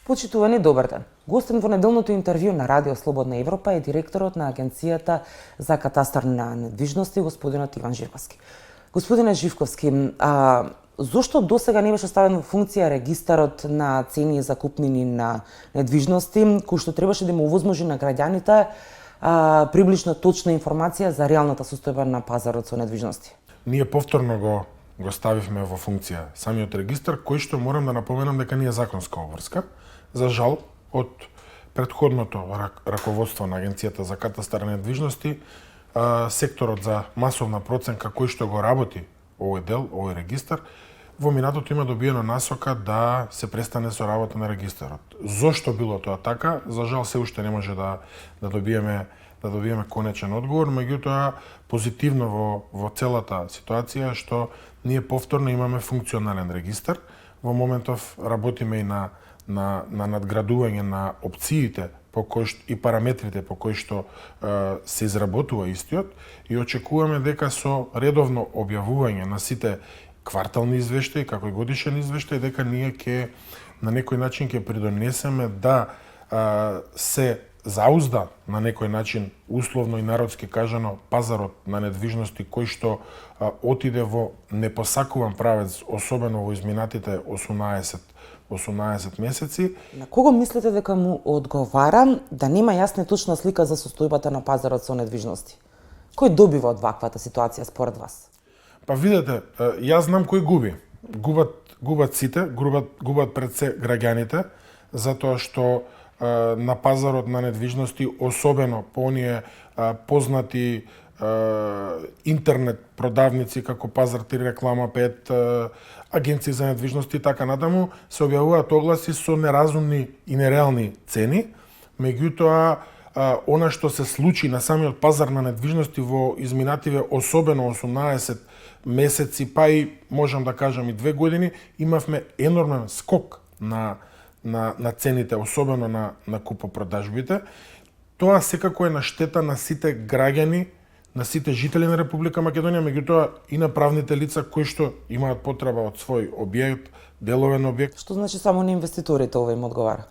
Почитувани, добар ден. Гостен во неделното интервју на Радио Слободна Европа е директорот на Агенцијата за катастар на недвижности, господинот Иван Живковски. Господине Живковски, зошто досега не беше ставен во функција регистарот на цени за купнини на недвижности, кој што требаше да му овозможи на граѓаните приближно точна информација за реалната состојба на пазарот со недвижности? Ние повторно го ставивме во функција самиот регистар, кој што морам да напоменам дека не е законска обврска. За жал, од претходното раководство на Агенцијата за катастар на недвижности, секторот за масовна проценка кој што го работи овој дел, овој регистар, во минатото има добиена насока да се престане со работа на регистарот. Зошто било тоа така? За жал се уште не може да добиеме конечен одговор, меѓутоа позитивно во целата ситуација што ние повторно имаме функционален регистар. Во моментов работиме и на надградување на опциите и параметрите по кои што се изработува истиот и очекуваме дека со редовно објавување на сите квартални извештаи, како и годишен извештај, дека ние ќе на некој начин ќе придонесеме да се заузда на некој начин, условно и народски кажано, пазарот на недвижности кој што отиде во непосакуван правец, особено во изминатите 18 месеци. На кого мислите дека му одговара да нема јасна и точна слика за состојбата на пазарот со недвижности? Кој добива од ваквата ситуација според вас? Па видете, јас знам кој губи. Губат сите, губат пред се граѓаните, затоа што на пазарот на недвижности, особено по оние познати интернет продавници како Пазар 3, Реклама 5, агенции за недвижности и така натаму, се објавуваат огласи со неразумни и нереални цени. Меѓутоа, она што се случи на самиот пазар на недвижности во изминативе, особено 18 месеци, па и можам да кажам и 2 години, имавме енормен скок на цените, особено на купопродажбите. Тоа секако е на штета на сите граѓани, на сите жители на Република Македонија, меѓутоа и на правните лица кои што имаат потреба од свој објект, деловен објект. Што значи само на инвеститорите ова им одговара?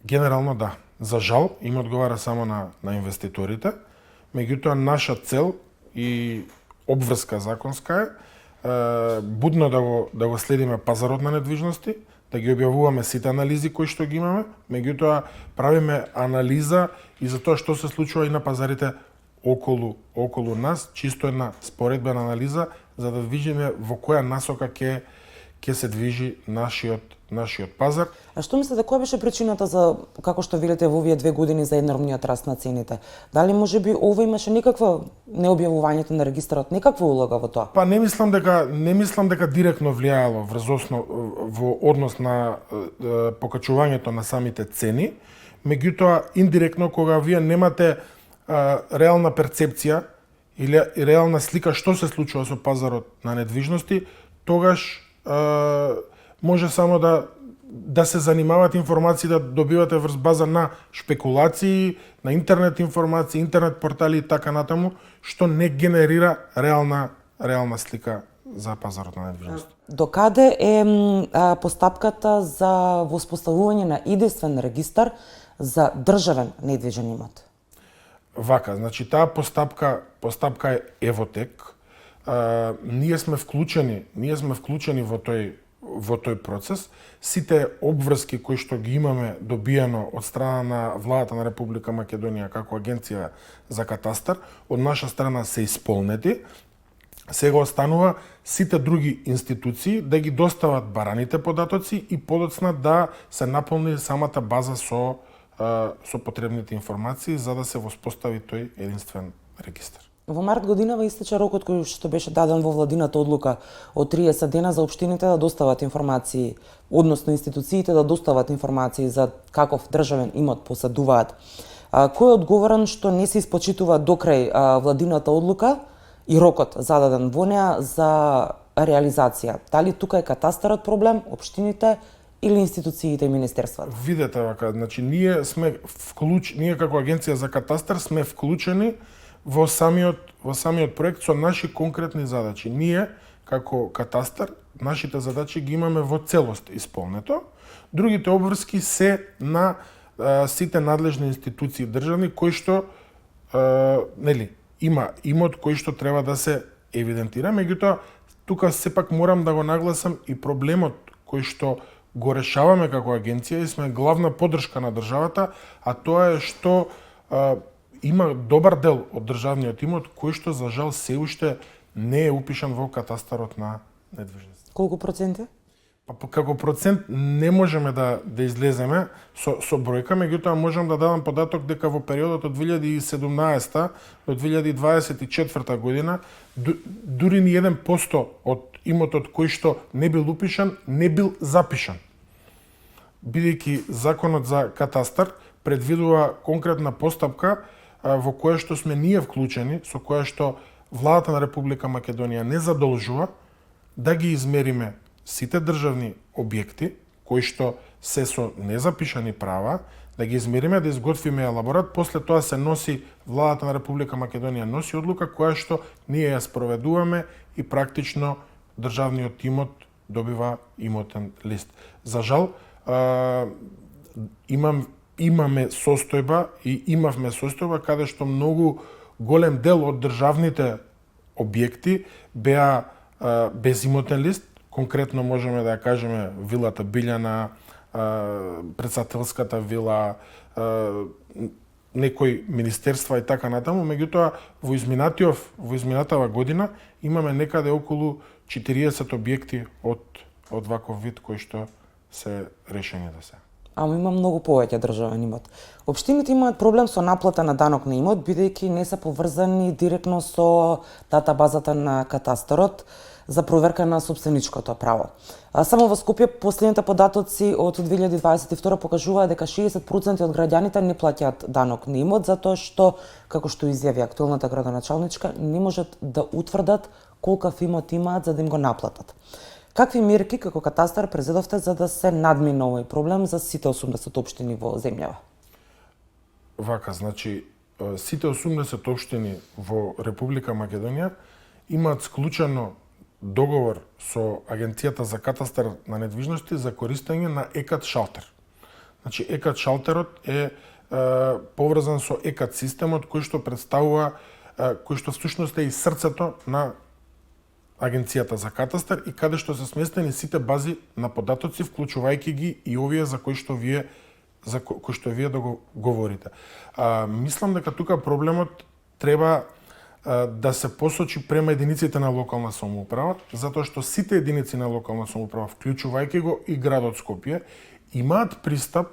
Генерално да. За жал им одговара само на инвеститорите, меѓутоа наша цел и обврска законска е будно да го следиме пазарот на недвижности, да ги објавуваме сите анализи кои што ги имаме, меѓутоа правиме анализа и за тоа што се случува и на пазарите околу нас, чисто една споредбена анализа за да видиме во која насока ќе се движи нашиот пазар. А што мислите, која беше причината за, како што велите, во овие 2 години за енормниот раст на цените? Дали можеби ова имаше никаква необјавувањето на регистарот, никаква улога во тоа? Па не мислам дека директно влијаело во однос на покачувањето на самите цени, меѓутоа индиректно кога вие немате реална перцепција или реална слика што се случува со пазарот на недвижности, тогаш може само да се занимавате информации, да добивате врз база на шпекулации, на интернет информации, интернет портали и така натаму, што не генерира реална слика за пазарот на недвижности. Докаде е постапката за воспоставување на единствен регистар за државен недвижен имот? Вака, значи таа постапка е Евотек. Ние сме вклучени во тој процес. Сите обврски кои што ги имаме добиено од страна на владата на Република Македонија како Агенција за катастар, од наша страна се исполнети. Сега останува сите други институции да ги достават бараните податоци и подоцна да се наполни самата база со потребните информации за да се воспостави тој единствен регистар. Во март годинава истече рокот кој што беше даден во владината одлука од 30 дена за општините да достават информации, односно институциите да достават информации за каков државен имот поседуваат. Кој е одговорен што не се испочитува докрај владината одлука и рокот зададен во неа за реализација? Дали тука е катастарот проблем, општините или институциите и министерствата? Видете вака, значи ние како Агенција за катастар сме вклучени во самиот проект со наши конкретни задачи. Ние како катастар нашите задачи ги имаме во целост исполнето, Другите обврски се на сите надлежни институции државни кои што нели има имот кој што треба да се евидентира, меѓутоа тука сепак морам да го нагласам и проблемот кој што го решаваме како агенција и сме главна поддршка на државата, а тоа е што има добар дел од државниот имот кој што за жал се уште не е упишан во катастарот на недвижности. Колку проценти? Па како процент не можеме да излеземе со бројка, меѓутоа можам да дадам податок дека во периодот од 2017 до 2024 година дури ни 1% од имотот кој што не бил упишан, не бил запишан. Бидејќи законот за катастар предвидува конкретна постапка во која што сме ние вклучени, со која што владата на Република Македонија не задолжува да ги измериме сите државни објекти кои што се со незапишани права, да ги измериме, да изготвиме елаборат, после тоа се носи владата на Република Македонија носи одлука која што ние ја спроведуваме и практично државниот имот добива имотен лист. За жал, имаме состојба и имавме состојба каде што многу голем дел од државните објекти беа без имотен лист. Конкретно можеме да ја кажеме вилата Билјана, председателската вила, некои министерства и така натаму, меѓутоа во изминатава година имаме некаде околу 40 објекти од ваков вид кои што се решени да се. Ама има многу повеќе државен имот. Општините имаат проблем со наплата на данок на имот, бидејќи не се поврзани директно со датабазата на катастарот за проверка на собственичкото право. Само во Скопје последните податоци од 2022 покажуваат дека 60% од граѓаните не плаќаат данок на имот затоа што, како што изјави актуелната градоначалничка, не можат да утврдат колкав имот имаат за да им го наплатат. Какви мерки како катастар презедовте за да се надмине овој проблем за сите 80 општини во земјава? Вака, значи, сите 80 општини во Република Македонија имаат склучено договор со Агенцијата за катастар на недвижности за користење на ЕКАТ шалтер. Значи, ЕКАТ шалтерот е поврзан со ЕКАТ системот кој што представува, кој што всушност е и срцето на Агенцијата за катастар и каде што се сместени сите бази на податоци, вклучувајќи ги и овие за кои што вие да го говорите. Мислам дека тука проблемот треба да се посочи према единиците на локална самоуправа, затоа што сите единици на локална самоуправа, вклучувајќи го и градот Скопје, имаат пристап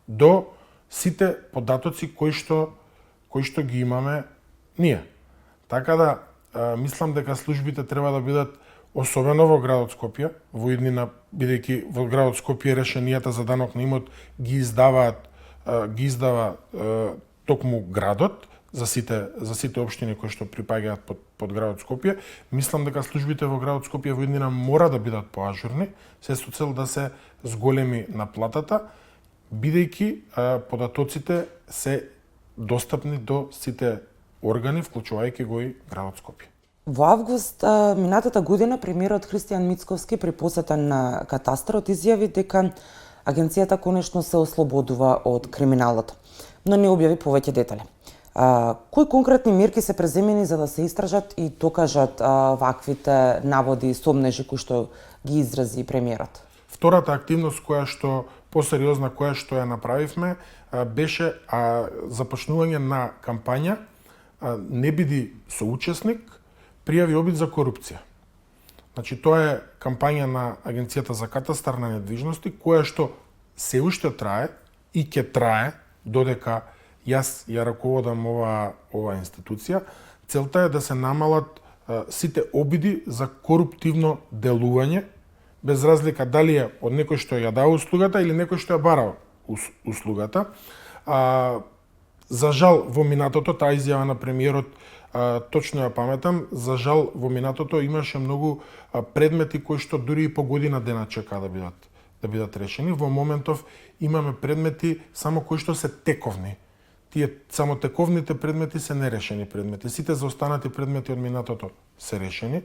до сите податоци кои што ги имаме ние. Така да мислам дека службите треба да бидат особено во градот Скопје, во иднина, бидејќи во градот Скопје решенијата за данок на имот ги издава токму градот за сите општини кои што припаѓаат под градот Скопје. Мислам дека службите во градот Скопје во иднина мора да бидат поажурни, се со цел да се зголеми наплатата, бидејќи податоците се достапни до сите органи, вклучувајќи го и градот Скопје. Во август минатата година премиерот Христијан Мицковски при посета на катастарот изјави дека агенцијата конечно се ослободува од криминалот, но не објави повеќе детали. Кои конкретни мерки се преземени за да се истражат и докажат ваквите наводи и сомнежи кои што ги изрази премиерот? Втората активност која што посериозна која што ја направивме беше започнување на кампања не биди соучесник, пријави обид за корупција. Значи тоа е кампања на Агенцијата за катастар на недвижности која што се уште трае и ќе трае додека јас ја раководам ова институција. Целта е да се намалат сите обиди за коруптивно делување, без разлика дали е од некој што ја дава услугата или некој што ја бара услугата. За жал во минатото, таа изјава на премиерот точно ја паметам, за жал во минатото имаше многу предмети кои што дури и по година дена чека да бидат решени. Во моментов имаме предмети само кои што се тековни. Тие само тековните предмети се нерешени предмети. Сите заостанати предмети од минатото се решени.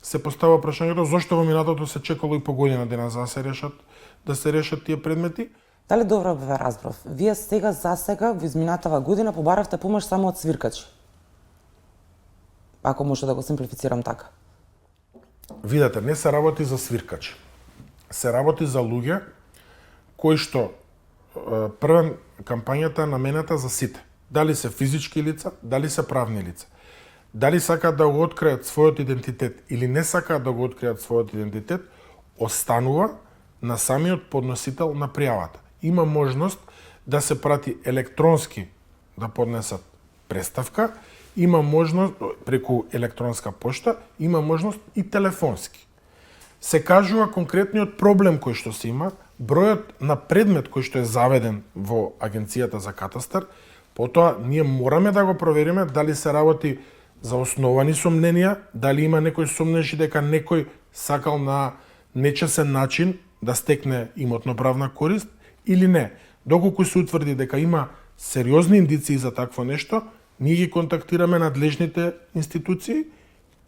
се постава прашањето зошто во минатото се чекало и по година дена за да се решат тие предмети. Дали добро ве разбрав? Вие сега за сега во изминатава година побаравте помош само од свиркачи. Ако може да го симплифицирам така. Видете, не се работи за свиркачи. Се работи за луѓе кои што првен кампањата е наменета за сите. Дали се физички лица, дали се правни лица. Дали сакаат да го откријат својот идентитет или не сакаат да го откријат својот идентитет, останува на самиот подносител на пријавата. Има можност да се прати електронски да поднесат преставка, има можност преку електронска пошта, има можност и телефонски. Се кажува конкретниот проблем кој што се има, бројот на предмет кој што е заведен во Агенцијата за катастар, потоа ние мораме да го провериме дали се работи за основани сомненија, дали има некој сомнежи дека некој сакал на нечесен начин да стекне имотно-правна корист или не. Доколку се утврди дека има сериозни индиции за такво нешто, ние ги контактираме надлежните институции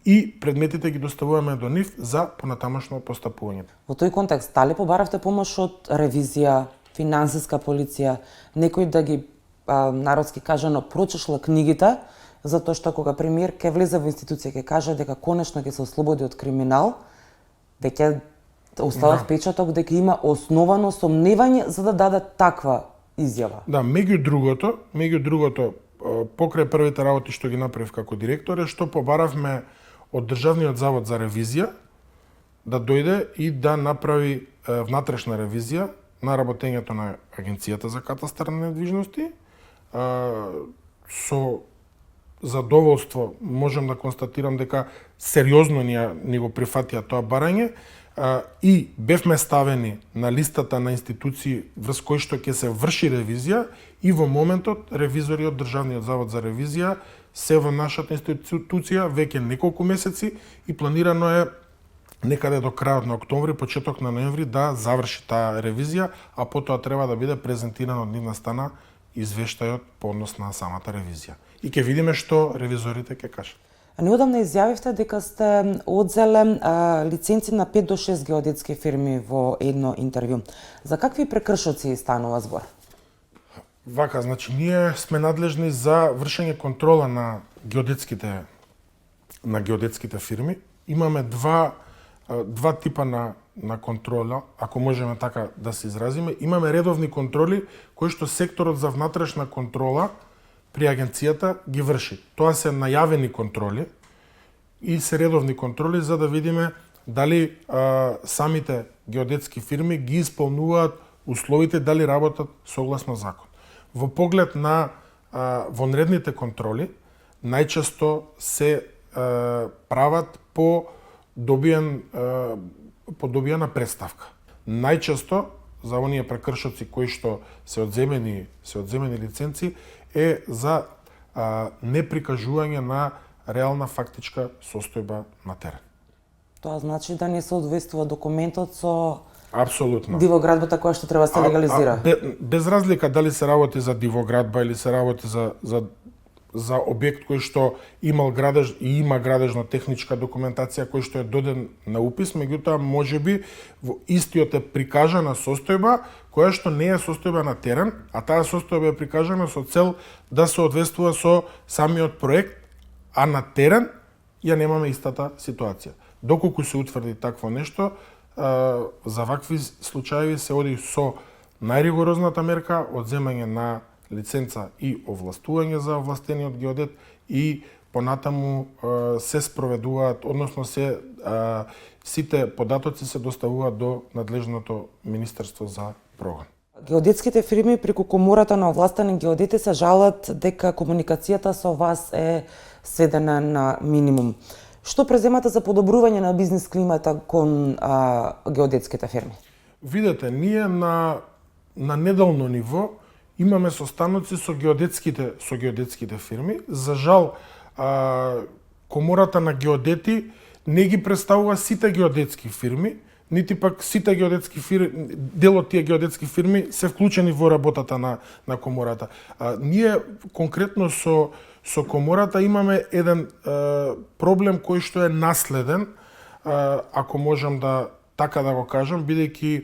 и предметите ги доставуваме до нив за понатамошно постапување. Во тој контекст, дали побаравте помош од ревизија, финансиска полиција, некој да ги народски кажано прочешла книгите, затоа што кога премиер ќе влезе во институција ќе каже дека конечно ќе се ослободи од криминал, веќе оставав печаток дека има основано сомневање за да даде таква изјава. Да, меѓу другото, покрај првите работи што ги направив како директор е што побаравме од Државниот завод за ревизија да дојде и да направи внатрешна ревизија на работењето на Агенцијата за катастар на недвижности. Со задоволство можам да констатирам дека сериозно ни го прифатија тоа барање и бевме ставени на листата на институции врз кои што ќе се врши ревизија и во моментот ревизори од Државниот завод за ревизија се во нашата институција веќе неколку месеци и планирано е некаде до крајот на октомври, почеток на ноември да заврши таа ревизија, а потоа треба да биде презентиран од нивна страна извештајот по однос на самата ревизија. И ќе видиме што ревизорите ќе кажат. Неодамна изјавивте дека сте одзеле лиценци на 5 до 6 геодетски фирми во едно интервју. За какви прекршоци станува збор? Вака, значи ние сме надлежни за вршење контрола на геодетските фирми. Имаме два типа на контрола, ако можеме така да се изразиме. Имаме редовни контроли кои што секторот за внатрешна контрола при агенцијата ги врши. Тоа се најавени контроли и се редовни контроли за да видиме дали самите геодетски фирми ги исполнуваат условите, дали работат согласно закон. Во поглед на вонредните контроли, најчесто се прават по добиена представка. Најчесто за оние прекршоци кои што се одземени лиценци е за неприкажување на реална фактичка состојба на терен. Тоа значи да не се одвестува документот со Апсолутно. дивоградбата која што треба да се легализира. Без разлика дали се работи за дивоградба или се работи за објект кој што имал градеж и има градежно-техничка документација кој што е доден на упис, меѓутоа можеби во истиот е прикажана состојба која што не е состојба на терен, а таа состојба е прикажана со цел да се одвестува со самиот проект, а на терен ја немаме истата ситуација. Доколку се утврди такво нешто, за вакви случаи се оди со најригорозната мерка одземање на лиценца и овластување за овластениот геодет и понатаму се спроведуваат, односно сите податоци се доставуваат до надлежното Министерство за прогон. Геодетските фирми преку комората на овластени геодети се жалат дека комуникацијата со вас е сведена на минимум. Што преземате за подобрување на бизнис климата кон геодетските фирми? Видете, ние на неделно ниво имаме состаноци со геодетските фирми. За жал, комората на геодети не ги представува сите геодетски фирми, нити пак сите геодетски фирми, дел од тие геодетски фирми се вклучени во работата на комората. Ние конкретно со комората имаме еден проблем кој што е наследен ако можам да така да го кажам, бидејќи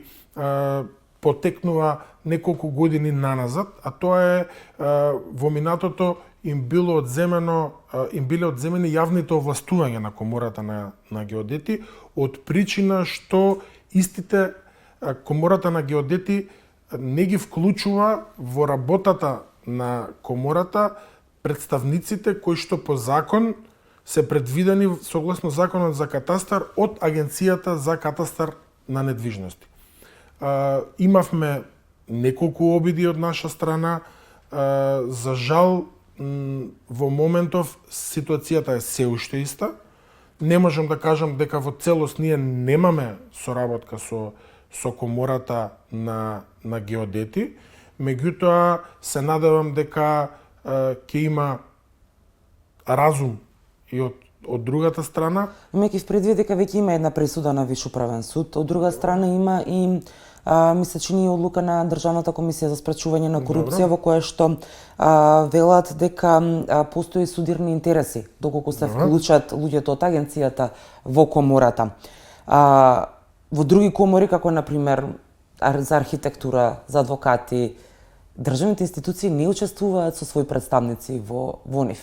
потекнува неколку години наназад, а тоа е во минатото им биле одземени јавните овластувања на Комората на геодети од причина што истите Комората на геодети не ги вклучува во работата на Комората представниците кои што по закон се предвидени согласно Законот за катастар од Агенцијата за катастар на недвижности. Имавме неколку обиди од наша страна, за жал во моментов ситуацијата е се уште иста. Не можам да кажам дека во целост ние немаме соработка со Комората на геодети, меѓутоа се надевам дека ќе има разум и од другата страна. Имајќи в предвид дека веќе има една пресуда на Виш управен суд, од друга страна има и ми се чини одлука на Државната комисија за спречување на корупција во која што велат дека постои судирни интереси доколку се вклучат луѓето од агенцијата во Комората. Во други комори, како например за архитектура, за адвокати, државните институции не учествуваат со своји представници во нив.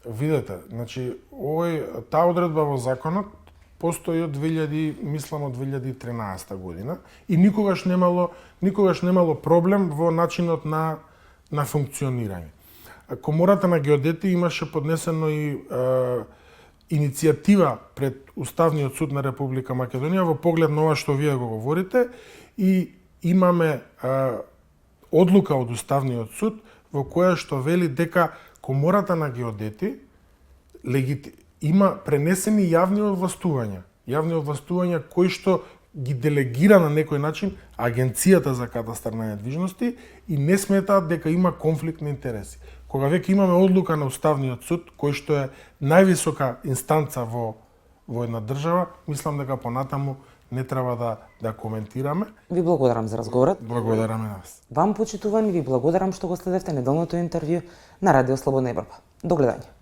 Видете, значи таа одредба во законот постои од 2013 година и никогаш немало проблем во начинот на функционирање. Комората на геодети имаше поднесено и иницијатива пред Уставниот суд на Република Македонија во поглед на ова што вие го говорите и имаме одлука од Уставниот суд во која што вели дека Комората на геодети има пренесени јавни овластувања кои што ги делегира на некој начин Агенцијата за катастар на недвижности и не сметаат дека има конфликт на интереси. Кога веќе имаме одлука на Уставниот суд, кој што е највисока инстанца во една држава, мислам дека понатаму не треба да коментираме. Ви благодарам за разговорот. Благодараме нас. Вам, почитувани, ви благодарам што го следевте неделното интервју на Радио Слободна Европа. До гледање.